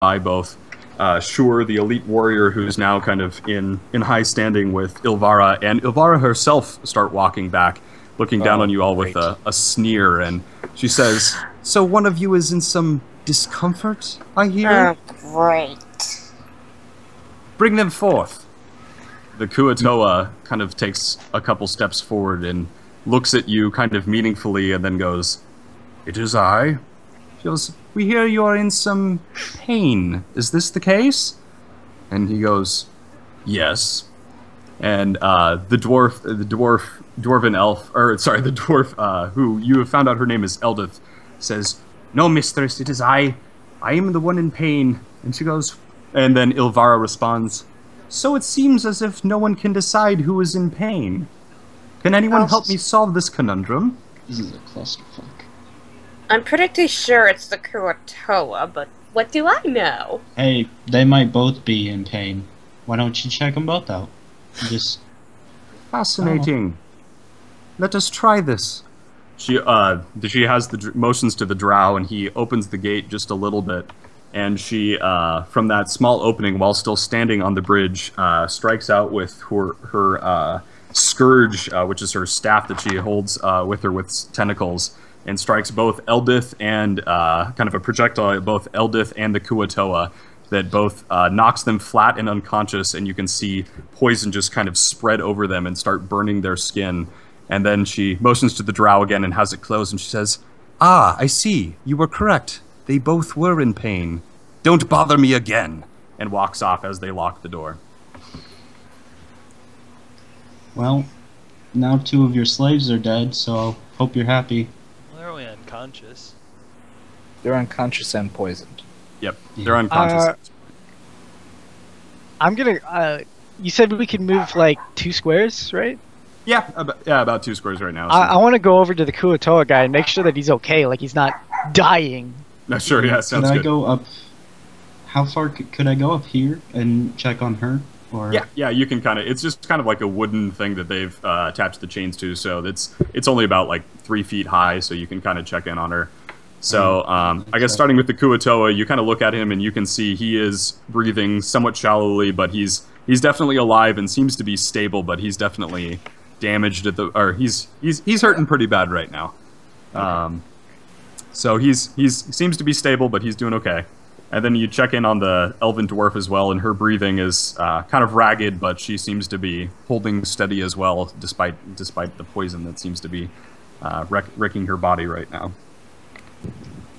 by both Shur, the elite warrior who's now kind of in high standing with Ilvara, and Ilvara herself start walking back, looking down on you all with a sneer, and she says, "So one of you is in some discomfort, I hear? Oh, great. Bring them forth." The Kuatoa kind of takes a couple steps forward and looks at you kind of meaningfully and then goes, "It is I." She goes, "We hear you are in some pain. Is this the case?" And he goes, "Yes." And the dwarven elf, or sorry, the dwarf who you have found out her name is Eldith, says, "No, mistress, it is I. I am the one in pain." And she goes, and then Ilvara responds, "So it seems as if no one can decide who is in pain. Can anyone help me solve this conundrum?" This is a clusterfuck. I'm pretty sure it's the Kuatoa, but what do I know? Hey, they might both be in pain. Why don't you check them both out? Just Fascinating. Let us try this. She has the motions to the drow, and he opens the gate just a little bit, and she, from that small opening, while still standing on the bridge, strikes out with her scourge, which is her staff that she holds with her with tentacles, and strikes both Eldith and kind of a projectile at both Eldith and the Kuatoa that both knocks them flat and unconscious, and you can see poison just kind of spread over them and start burning their skin. And then she motions to the drow again and has it close, and she says, "Ah, I see. You were correct. They both were in pain. Don't bother me again," and walks off as they lock the door. well, now 2 of your slaves are dead, so hope you're happy. Well, they're only unconscious. They're unconscious and poisoned. Yep, they're unconscious. I'm gonna. You said we could move like 2 squares, right? Yeah, about 2 squares right now. So. I want to go over to the Kuatoa guy and make sure that he's okay, like he's not dying. No, sure, yeah, sounds Could I good. go up? How far could I go up here and check on her? Or Yeah, you can kind of. It's just kind of like a wooden thing that they've attached the chains to, so it's only about like 3 feet high, so you can kind of check in on her. So I guess starting with the Kuatoa, you kind of look at him and you can see he is breathing somewhat shallowly, but he's definitely alive and seems to be stable, but he's definitely damaged at the, or he's hurting pretty bad right now. So he's seems to be stable, but he's doing okay. And then you check in on the elven dwarf as well, and her breathing is kind of ragged, but she seems to be holding steady as well, despite the poison that seems to be wrecking her body right now.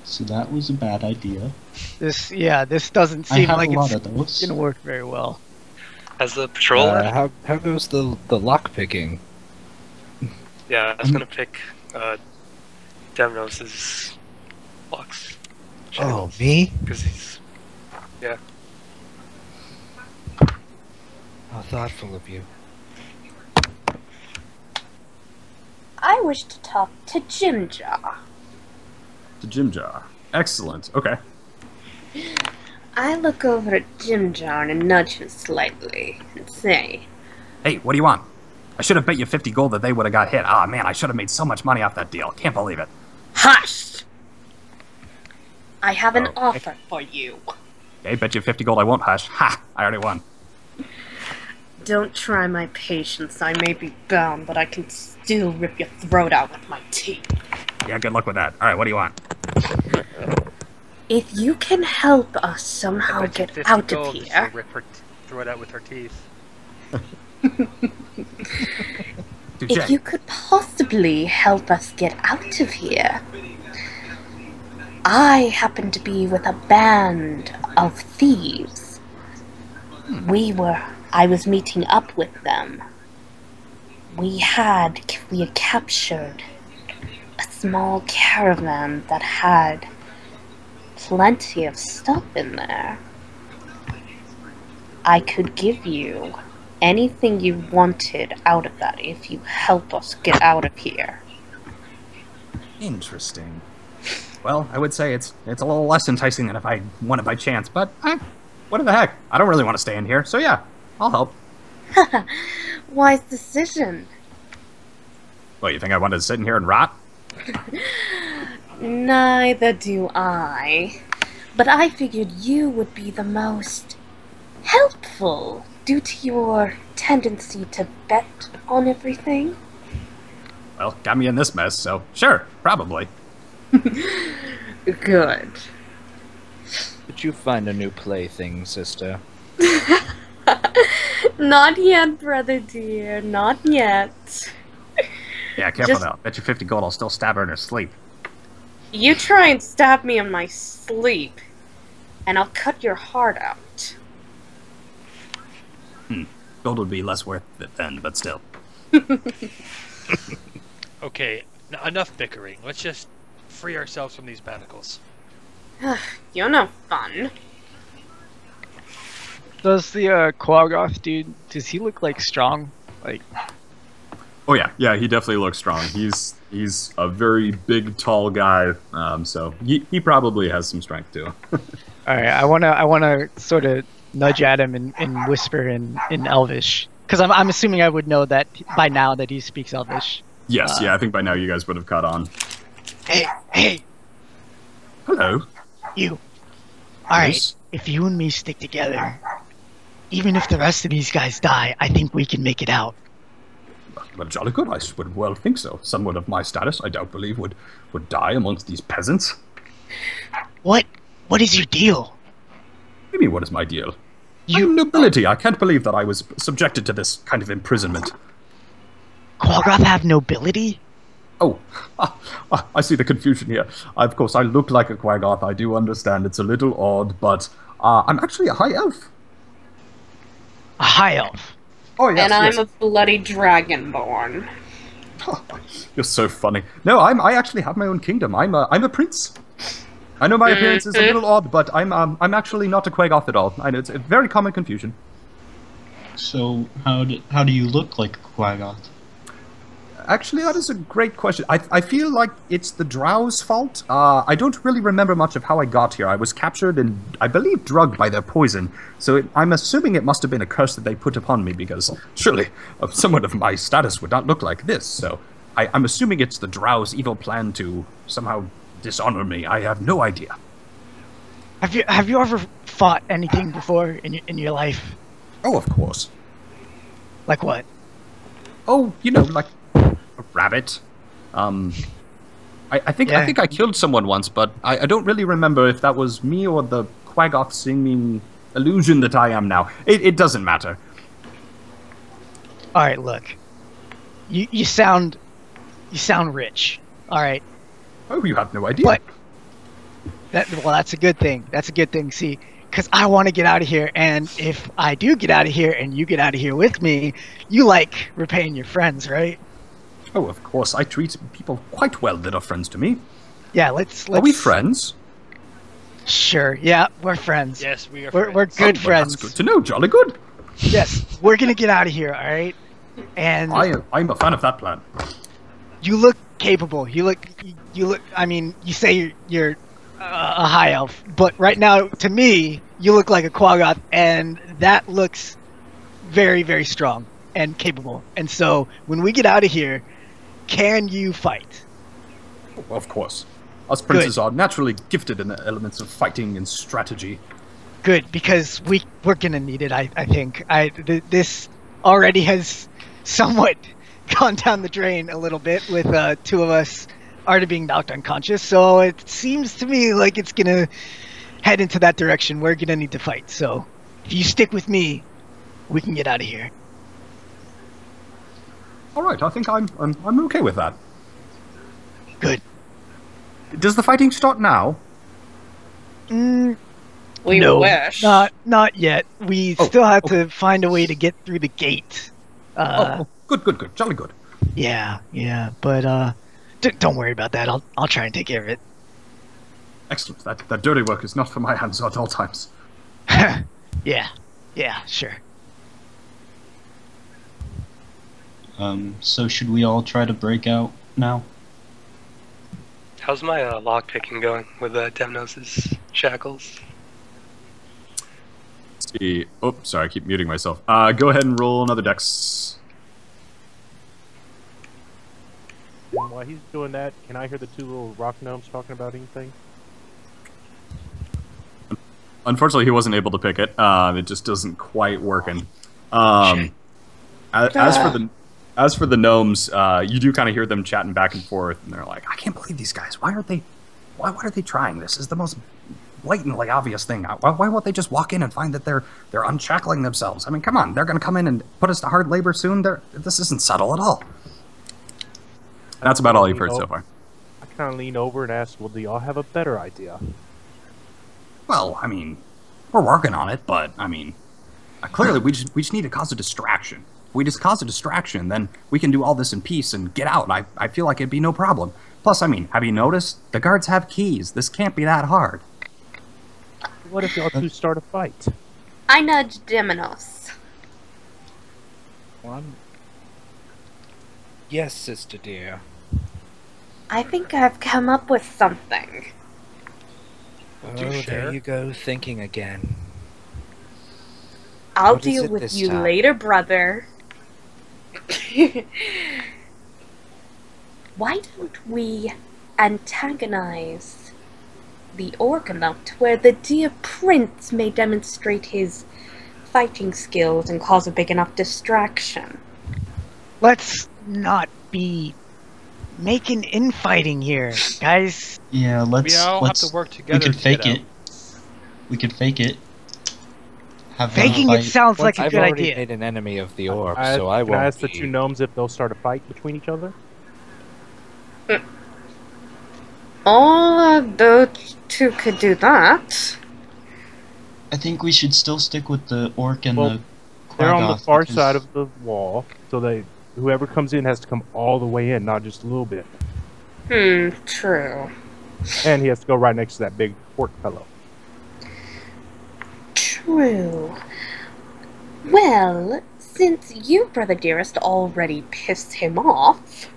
So that was a bad idea. This doesn't seem like it's gonna work very well. Has the patrol left? How goes the lock picking? Yeah, I was gonna pick Demnos's locks. Oh, me? Because he's... Yeah. How thoughtful of you. I wish to talk to Jimjar. To Jimjar. Excellent. Okay. I look over at Jimjar and nudge him slightly and say, "Hey, what do you want? I should have bet you 50 gold that they would have got hit. Ah, man, I should have made so much money off that deal. Can't believe it." "Hush! I have an offer for you." Okay, bet you 50 gold I won't hush. Ha! I already won. "Don't try my patience. I may be bound, but I can still rip your throat out with my teeth. Yeah, good luck with that. Alright, what do you want? If you can help us somehow get out of here..." Rip her throw it out with her teeth. "If you could possibly help us get out of here... I happen to be with a band of thieves. I was meeting up with them. We had captured a small caravan that had plenty of stuff in there. I could give you anything you wanted out of that if you help us get out of here." Interesting. Well, I would say it's a little less enticing than if I won it by chance, but what the heck? I don't really want to stay in here, so yeah, I'll help. Wise decision. What, you think I wanted to sit in here and rot? Neither do I. But I figured you would be the most helpful due to your tendency to bet on everything. Well, got me in this mess, so sure, probably. Good. Did you find a new plaything, sister? Not yet, brother dear, not yet. Yeah, careful Just- now. Bet you 50 gold I'll still stab her in her sleep. You try and stab me in my sleep, and I'll cut your heart out. Gold would be less worth it then, but still. Okay, enough bickering. Let's just free ourselves from these manacles. You're no fun. Does the Quaggoth dude? Does he look like strong? Like, Oh yeah, he definitely looks strong. He's a very big, tall guy, so he probably has some strength too. all right, I wanna sort of nudge at him and whisper in Elvish, because I'm assuming I would know that by now that he speaks Elvish. Yes, yeah, I think by now you guys would have caught on. Hey, Hello. you. All right, Yes? if you and me stick together, even if the rest of these guys die, I think we can make it out. Well, jolly good. I would well think so. Someone of my status, I doubt believe, would die amongst these peasants. What is your deal? What do you mean, what is my deal? You- I'm nobility. I can't believe that I was subjected to this kind of imprisonment. Quaggoth have nobility? Oh, I see the confusion here. Of course, I look like a Quaggoth. I do understand it's a little odd, but I'm actually a high elf. A high elf. Oh, yes, And I'm yes. a bloody dragonborn. You're so funny. No, I actually have my own kingdom. I'm a prince. I know my appearance is a little odd, but I'm actually not a Quaggoth at all. I know it's a very common confusion. So how do you look like a Quaggoth? Actually, that is a great question. I feel like it's the Drow's fault. I don't really remember much of how I got here. I was captured and, I believe, drugged by their poison. So I'm assuming it must have been a curse that they put upon me, because surely someone of my status would not look like this. So I'm assuming it's the Drow's evil plan to somehow dishonor me. I have no idea. Have you ever fought anything before in your life? Oh, of course. Like what? Oh, like a rabbit. I think I killed someone once, but I don't really remember if that was me or the Quaggoth singing illusion that I am now. It doesn't matter. All right, look. You sound rich. All right. Oh, you have no idea. But that's a good thing. That's a good thing. See, because I want to get out of here, and if I do get out of here, and you get out of here with me, you like repaying your friends, right? Oh, of course. I treat people quite well that are friends to me. Yeah. Let's. Are we friends? Sure. Yeah, we're friends. Yes, we are. We're friends. good Oh, well, friends. That's good to know. Jolly good. Yes, we're gonna get out of here. All right. And I'm a fan of that plan. you look capable. You look. I mean, you say you're a high elf, but right now, to me, you look like a Quaggoth, and that looks very, very strong and capable. And so, when we get out of here, can you fight? Well, of course. Us princes are naturally gifted in the elements of fighting and strategy. Good, because we're gonna need it. I think this already has somewhat gone down the drain a little bit with two of us already being knocked unconscious. So it seems to me like it's gonna head into that direction. We're gonna need to fight. So if you stick with me, we can get out of here. All right, I think I'm okay with that. Good. Does the fighting start now? Mm, We no, wish. not yet. We Oh, still have okay. to find a way to get through the gate. Good. Jolly good. Yeah. But don't worry about that. I'll try and take care of it. Excellent. That dirty work is not for my hands at all times. Yeah, sure. So should we all try to break out now? How's my lock picking going with Demnos' shackles? Let's see. Oh, sorry, I keep muting myself. Go ahead and roll another dex. And while he's doing that, can I hear the two little rock gnomes talking about anything? Unfortunately, he wasn't able to pick it. It just doesn't quite working. As for the gnomes, you do kind of hear them chatting back and forth, and they're like, "I can't believe these guys. Why are they trying this? Is the most blatantly obvious thing. Why won't they just walk in and find that they're unshackling themselves? I mean, come on, they're going to come in and put us to hard labor soon. This isn't subtle at all." That's about all you've heard so far. I kind of lean over and ask, well, do y'all have a better idea? Well, I mean, we're working on it, but I mean, clearly we just need to cause a distraction. If we just cause a distraction, then we can do all this in peace and get out. I feel like it'd be no problem. Plus, I mean, have you noticed? The guards have keys. This can't be that hard. What if y'all two start a fight? I nudged Demonos. Yes, sister dear. I think I've come up with something. Oh, Do share? there you go, thinking again. I'll What is deal it with this you time? later, brother. Why don't we antagonize the Organout, where the dear prince may demonstrate his fighting skills and cause a big enough distraction? Let's not be making infighting here, guys. Yeah, let's. We all let's, have to work together. We could fake kiddo. it. We could fake it. Have them Faking it fight. sounds like a I've good already idea. made an enemy of the orb, Can so I won't I ask the be- two gnomes if they'll start a fight between each other? Those two could do that. I think we should still stick with the orc and Well, the. They're on the Quaggoth far because- side of the wall, so whoever comes in has to come all the way in, not just a little bit. True. And he has to go right next to that big orc fellow. True. Well, since you, brother dearest, already pissed him off,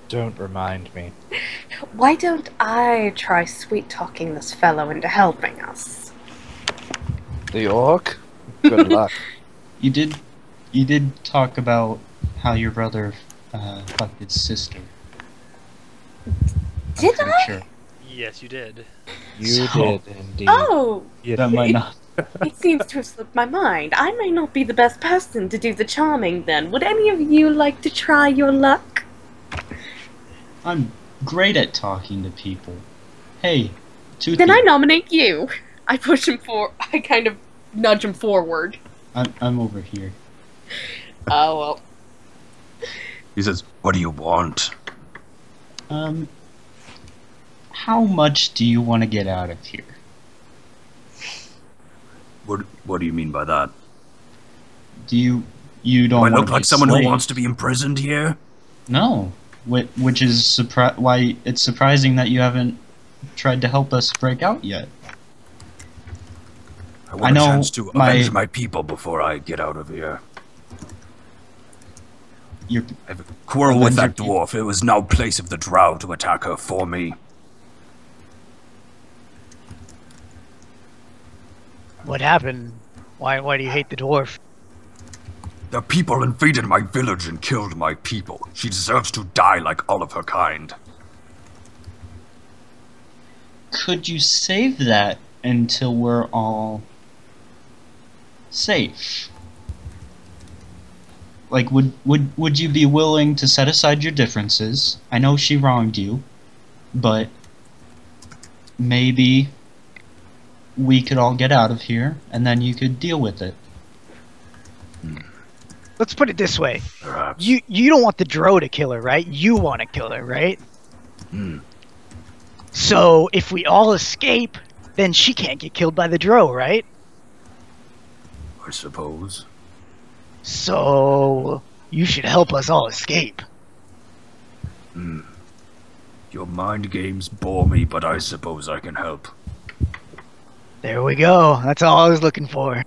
Don't remind me. why don't I try sweet-talking this fellow into helping us? The orc? Good luck. You did talk about how your brother fucked his sister. Did I'm pretty I? Sure. Yes, you did. You So- did indeed. Oh, Yeah, That might not. it seems to have slipped my mind. I may not be the best person to do the charming then. Would any of you like to try your luck? I'm great at talking to people. Hey, Toothy. Then I nominate you. I push him I kind of nudge him forward. I'm over here. Oh, well. He says, "What do you want?" How much do you want to get out of here? What do you mean by that? Do you don't Do I want look to like be someone who slave? wants to be imprisoned here? No, which is why it's surprising that you haven't tried to help us break out yet. I want a know chance to avenge my people before I get out of here. You're I have a quarrel with that Avenger- dwarf. It was now place of the drow to attack her for me. What happened? Why do you hate the dwarf? The people invaded my village and killed my people. She deserves to die like all of her kind. Could you save that until we're all safe? Like, would you be willing to set aside your differences? I know she wronged you, but maybe we could all get out of here, and then you could deal with it. Let's put it this way. Perhaps. You don't want the Drow to kill her, right? You want to kill her, right? So if we all escape, then she can't get killed by the Drow, right? I suppose. So you should help us all escape. Your mind games bore me, but I suppose I can help. There we go. That's all I was looking for.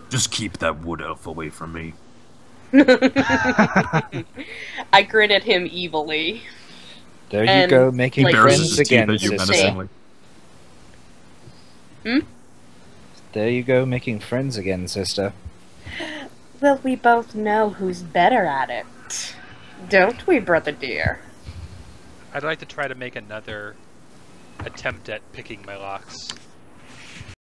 Just keep that wood elf away from me. I grin at him evilly. There you And, go, making like, friends again, at you sister. menacingly. There you go, making friends again, sister. Well, we both know who's better at it. Don't we, brother dear? I'd like to try to make another attempt at picking my locks.